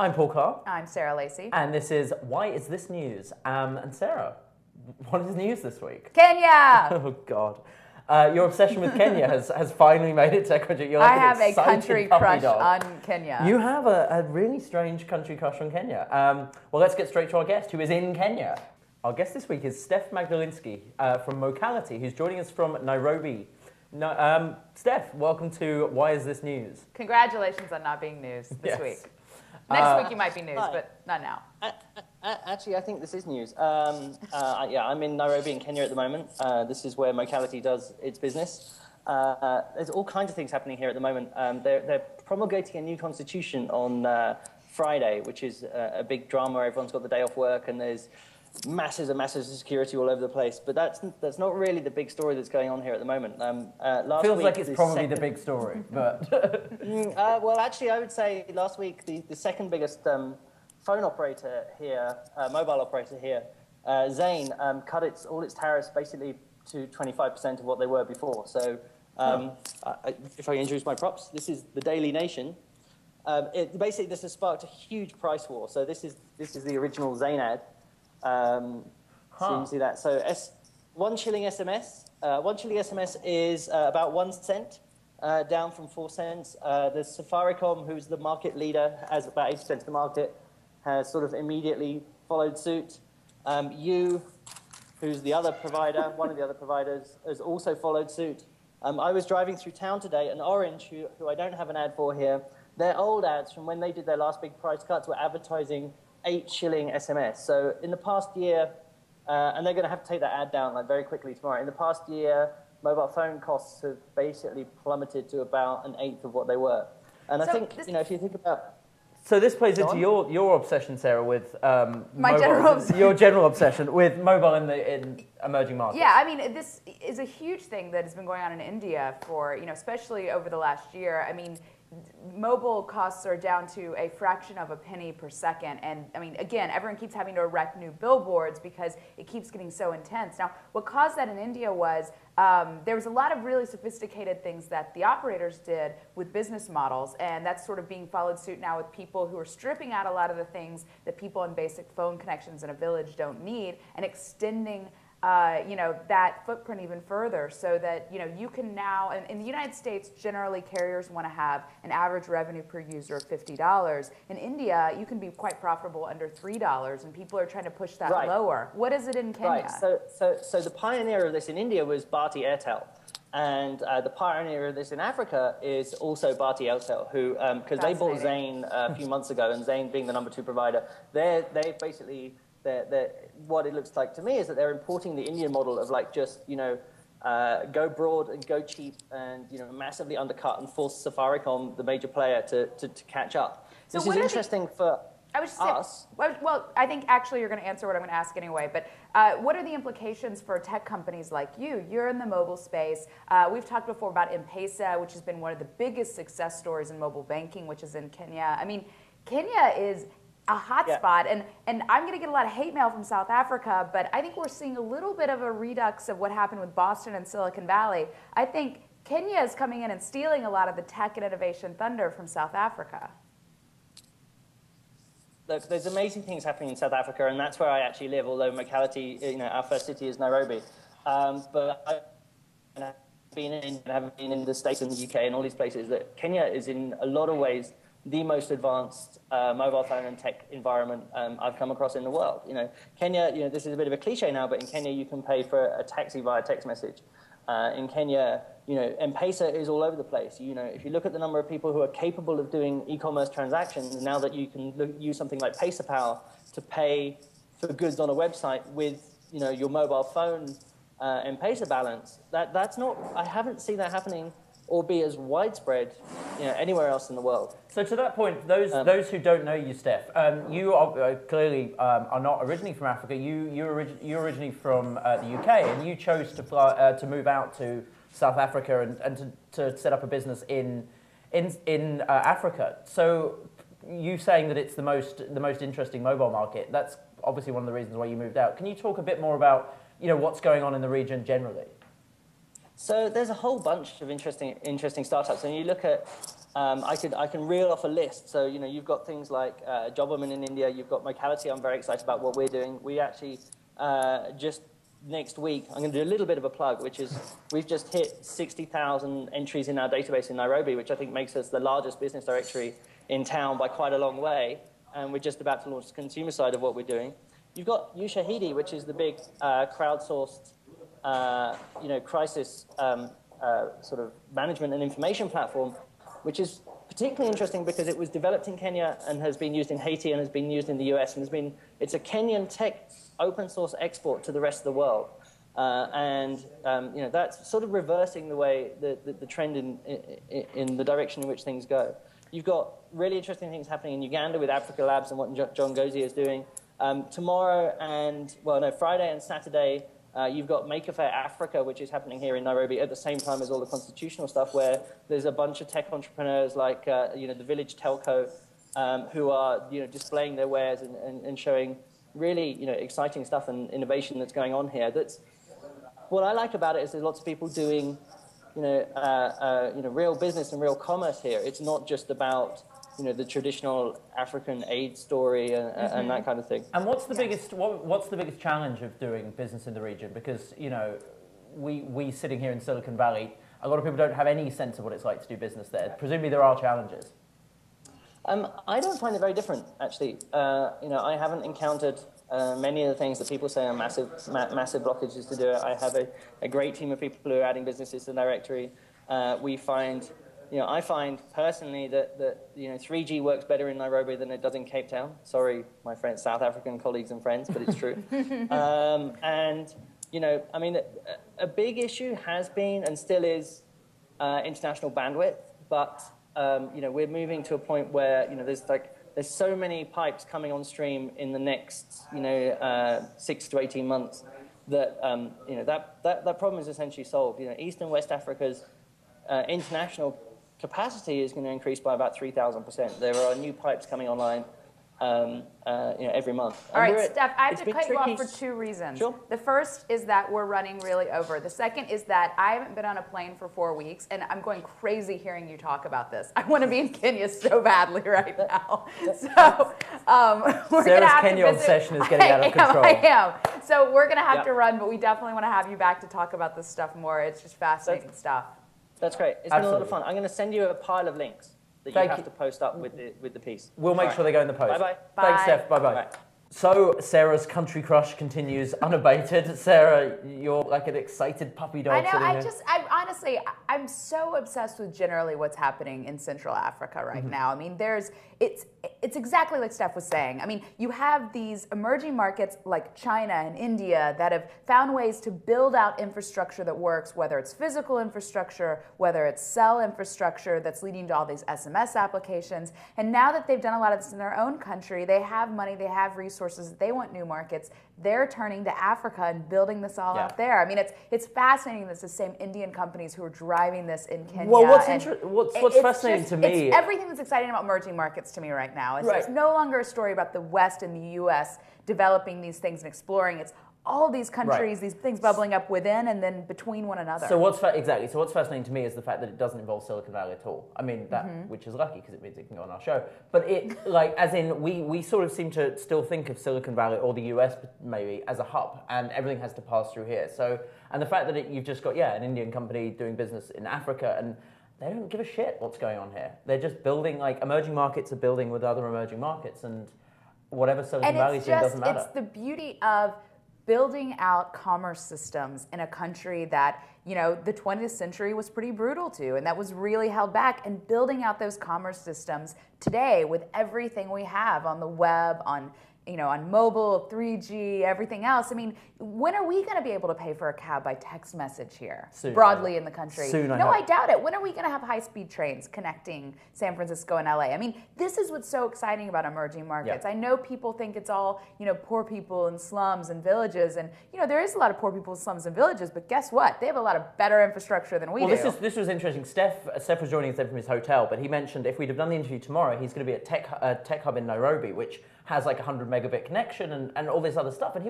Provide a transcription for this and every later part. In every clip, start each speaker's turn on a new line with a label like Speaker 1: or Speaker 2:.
Speaker 1: I'm Paul Carr.
Speaker 2: I'm Sarah Lacy.
Speaker 1: And this is Why Is This News? And Sarah, what is news this week?
Speaker 2: Kenya!
Speaker 1: Oh, God. Your obsession with Kenya has finally made it to country. You're like
Speaker 2: I have a country crush on Kenya.
Speaker 1: You have a really strange country crush on Kenya. Well, let's get straight to our guest, who is in Kenya. Our guest this week is Stefan Magdalinski from Mocality, who's joining us from Nairobi. No, Steph, welcome to Why Is This News?
Speaker 2: Congratulations on not being news this week. Next week you might be news, but not now.
Speaker 3: Actually, I think this is news. Yeah, I'm in Nairobi in Kenya at the moment. This is where Mocality does its business. There's all kinds of things happening here at the moment. They're promulgating a new constitution on Friday, which is a big drama. Everyone's got the day off work, and there's masses and masses of security all over the place. But that's not really the big story that's going on here at the moment.
Speaker 1: Feels like it's probably the big story, but...
Speaker 3: well, actually, I would say last week the second biggest phone operator here, mobile operator here, Zain, cut all its tariffs basically to 25% of what they were before. So if I introduce my props, this is the Daily Nation. Basically, this has sparked a huge price war. So this is the original Zain ad. So you can see that. So 1 shilling SMS. 1 shilling SMS is about 1 cent, down from 4 cents. The Safaricom, who's the market leader, has about 80% of the market, has sort of immediately followed suit. You, who's the other provider, one of the other providers, has also followed suit. I was driving through town today, and Orange, who I don't have an ad for here, their old ads from when they did their last big price cuts were advertising 8 shilling SMS. So in the past year, and they're going to have to take that ad down like very quickly tomorrow. In the past year, mobile phone costs have basically plummeted to about 1/8 of what they were. And I think, if you think about...
Speaker 1: So this plays into your obsession, Sarah, with
Speaker 2: your
Speaker 1: general obsession with mobile in emerging markets.
Speaker 2: Yeah, I mean, this is a huge thing that has been going on in India for, especially over the last year. I mean, mobile costs are down to a fraction of a penny per second. And I mean, again, everyone keeps having to erect new billboards because it keeps getting so intense. Now, what caused that in India was there was a lot of really sophisticated things that the operators did with business models. And that's sort of being followed suit now with people who are stripping out a lot of the things that people on basic phone connections in a village don't need and extending that footprint even further so that, you can now, in the United States, generally carriers want to have an average revenue per user of $50. In India, you can be quite profitable under $3, and people are trying to push that lower. What is it in Kenya?
Speaker 3: Right, so the pioneer of this in India was Bharti Airtel. And the pioneer of this in Africa is also Bharti Airtel, who, because they bought Zain a few months ago, and Zain being the #2 provider, they basically... what it looks like to me is that they're importing the Indian model of go broad and go cheap and massively undercut and force Safaricom, the major player, to catch up. So this is interesting for us.
Speaker 2: Well, I think actually you're going to answer what I'm going to ask anyway. But what are the implications for tech companies like you? You're in the mobile space. We've talked before about M-Pesa, which has been one of the biggest success stories in mobile banking, which is in Kenya. I mean, Kenya is a hotspot, and I'm going to get a lot of hate mail from South Africa, but I think we're seeing a little bit of a redux of what happened with Boston and Silicon Valley. I think Kenya is coming in and stealing a lot of the tech and innovation thunder from South Africa.
Speaker 3: Look, there's amazing things happening in South Africa, and that's where I actually live, although Mocality, our first city is Nairobi. But I've been in the States and the UK and all these places, that Kenya is in a lot of ways the most advanced mobile phone and tech environment I've come across in the world. Kenya, this is a bit of a cliche now, but in Kenya you can pay for a taxi via text message. In Kenya, M-Pesa is all over the place. If you look at the number of people who are capable of doing e-commerce transactions, now that you can use something like PaySapal to pay for goods on a website with, your mobile phone M-Pesa balance, that's not. I haven't seen that happening or be as widespread, anywhere else in the world.
Speaker 1: So to that point, those who don't know you, Steph, you are, clearly are not originally from Africa. You're originally from the UK, and you chose to fly, to move out to South Africa and to set up a business in Africa. So you saying that it's the most interesting mobile market. That's obviously one of the reasons why you moved out. Can you talk a bit more about what's going on in the region generally?
Speaker 3: So there's a whole bunch of interesting startups, and you look at I can reel off a list. So, you've got things like Jobberman in India. You've got Mocality. I'm very excited about what we're doing. We actually just next week, I'm going to do a little bit of a plug, which is we've just hit 60,000 entries in our database in Nairobi, which I think makes us the largest business directory in town by quite a long way. And we're just about to launch the consumer side of what we're doing. You've got Ushahidi, which is the big crowdsourced, crisis sort of management and information platform, which is particularly interesting because it was developed in Kenya and has been used in Haiti and has been used in the US, and it's a Kenyan tech open source export to the rest of the world. That's sort of reversing the way the trend in the direction in which things go. You've got really interesting things happening in Uganda with Africa Labs and what John Gozier is doing. Friday and Saturday, you've got Maker Faire Africa, which is happening here in Nairobi at the same time as all the constitutional stuff, where there's a bunch of tech entrepreneurs like the Village Telco who are displaying their wares and showing really exciting stuff and innovation that's going on here. That's what I like about it is there's lots of people doing real business and real commerce here. It's not just about the traditional African aid story and that kind of thing.
Speaker 1: And what's the biggest challenge of doing business in the region? Because we sitting here in Silicon Valley, a lot of people don't have any sense of what it's like to do business there. Presumably there are challenges.
Speaker 3: I don't find it very different, actually. I haven't encountered many of the things that people say are massive blockages to do it. I have a great team of people who are adding businesses to the directory. I find personally that 3G works better in Nairobi than it does in Cape Town. Sorry, my friends, South African colleagues and friends, but it's true. A big issue has been and still is international bandwidth, but we're moving to a point where there's so many pipes coming on stream in the next 6 to 18 months that that problem is essentially solved. East and West Africa's international capacity is going to increase by about 3,000%. There are new pipes coming online every month.
Speaker 2: All right, Steph, I have to cut you off for two reasons.
Speaker 3: Sure.
Speaker 2: The first is that we're running really over. The second is that I haven't been on a plane for 4 weeks, and I'm going crazy hearing you talk about this. I want to be in Kenya so badly right now. So we're going to have
Speaker 1: Kenya
Speaker 2: to visit.
Speaker 1: obsession is getting out of control.
Speaker 2: I am. So we're going to have to run, but we definitely want to have you back to talk about this stuff more. It's just fascinating stuff.
Speaker 3: That's great. It's been a lot of fun. I'm going to send you a pile of links that you have to post up with the piece.
Speaker 1: We'll make sure they go in the post.
Speaker 3: Bye-bye.
Speaker 1: Thanks, Steph. Bye-bye. So Sarah's country crush continues unabated. Sarah, you're like an excited puppy dog.
Speaker 2: I know. Honestly, I'm so obsessed with generally what's happening in Central Africa right now. I mean, it's exactly like Steph was saying. I mean, you have these emerging markets like China and India that have found ways to build out infrastructure that works, whether it's physical infrastructure, whether it's cell infrastructure that's leading to all these SMS applications. And now that they've done a lot of this in their own country, they have money, they have resources, they want new markets. They're turning to Africa and building this all out there. I mean, it's fascinating that it's the same Indian companies who are driving this in Kenya.
Speaker 1: Well, what's fascinating to me?
Speaker 2: It's everything that's exciting about emerging markets to me right now. It's no longer a story about the West and the U.S. developing these things and exploring. It's all these countries, these things bubbling up within and then between one another.
Speaker 1: So what's fascinating to me is the fact that it doesn't involve Silicon Valley at all. I mean, which is lucky because it means it can go on our show. But we sort of seem to still think of Silicon Valley or the US maybe as a hub, and everything has to pass through here. So, and the fact that you've just got an Indian company doing business in Africa, and they don't give a shit what's going on here. They're just building, emerging markets are building with other emerging markets, and whatever Silicon Valley's doing doesn't matter.
Speaker 2: It's the beauty of building out commerce systems in a country that, the 20th century was pretty brutal to, and that was really held back, and building out those commerce systems today with everything we have on the web, on mobile, 3G, everything else. I mean, when are we going to be able to pay for a cab by text message here, broadly in the country?
Speaker 1: Soon,
Speaker 2: I doubt it. When are we going to have high-speed trains connecting San Francisco and LA? I mean, this is what's so exciting about emerging markets. I know people think it's all, poor people in slums and villages, and, there is a lot of poor people in slums and villages, but guess what? They have a lot of better infrastructure than we do.
Speaker 1: Well, this was interesting. Steph was joining us from his hotel, but he mentioned if we'd have done the interview tomorrow, he's going to be at Tech Hub in Nairobi, which has like a 100 megabit connection and all this other stuff. And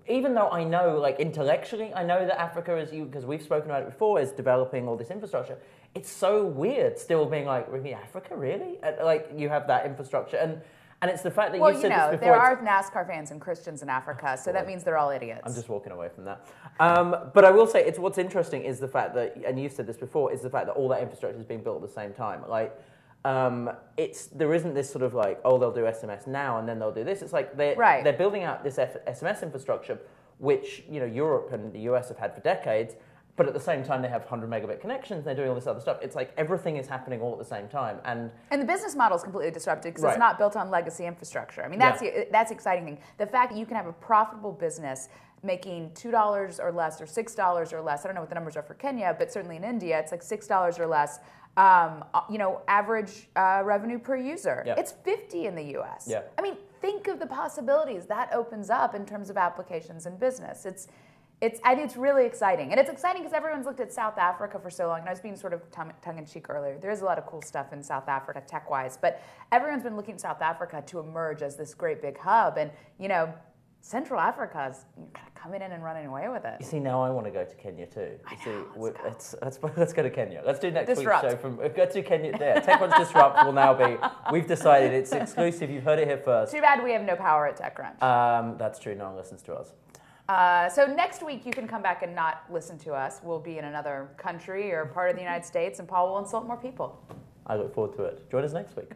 Speaker 1: even though I know, like intellectually, I know that Africa is, because we've spoken about it before, is developing all this infrastructure. It's so weird still being like, really, Africa, really? Like you have that infrastructure, and it's the fact that
Speaker 2: well,
Speaker 1: you said
Speaker 2: know,
Speaker 1: this before.
Speaker 2: There are NASCAR fans and Christians in Africa, so that means they're all idiots.
Speaker 1: I'm just walking away from that. But I will say, what's interesting is the fact that, and you've said this before, is the fact that all that infrastructure is being built at the same time. Like, there isn't this sort of like, oh, they'll do SMS now and then they'll do this. It's like they're building out this SMS infrastructure, which Europe and the US have had for decades. But at the same time, they have 100 megabit connections. They're doing all this other stuff. It's like everything is happening all at the same time, and
Speaker 2: the business model is completely disrupted because it's not built on legacy infrastructure. I mean, that's the exciting thing. The fact that you can have a profitable business making $2 or less, or $6 or less. I don't know what the numbers are for Kenya, but certainly in India, it's like $6 or less. Average revenue per user.
Speaker 1: Yeah.
Speaker 2: It's 50 in the U.S.
Speaker 1: Yeah.
Speaker 2: I mean, think of the possibilities that opens up in terms of applications and business. I think it's really exciting. And it's exciting because everyone's looked at South Africa for so long. And I was being sort of tongue-in-cheek earlier. There is a lot of cool stuff in South Africa tech-wise. But everyone's been looking at South Africa to emerge as this great big hub. And, Central Africa is kind of coming in and running away with it.
Speaker 1: You see, now I want to go to Kenya too. Let's go to Kenya. Let's do next week's show go to Kenya. Yeah, TechCrunch Disrupt will now be. We've decided it's exclusive. You've heard it here first.
Speaker 2: Too bad we have no power at TechCrunch.
Speaker 1: That's true. No one listens to us.
Speaker 2: So next week you can come back and not listen to us. We'll be in another country or part of the United States, and Paul will insult more people.
Speaker 1: I look forward to it. Join us next week.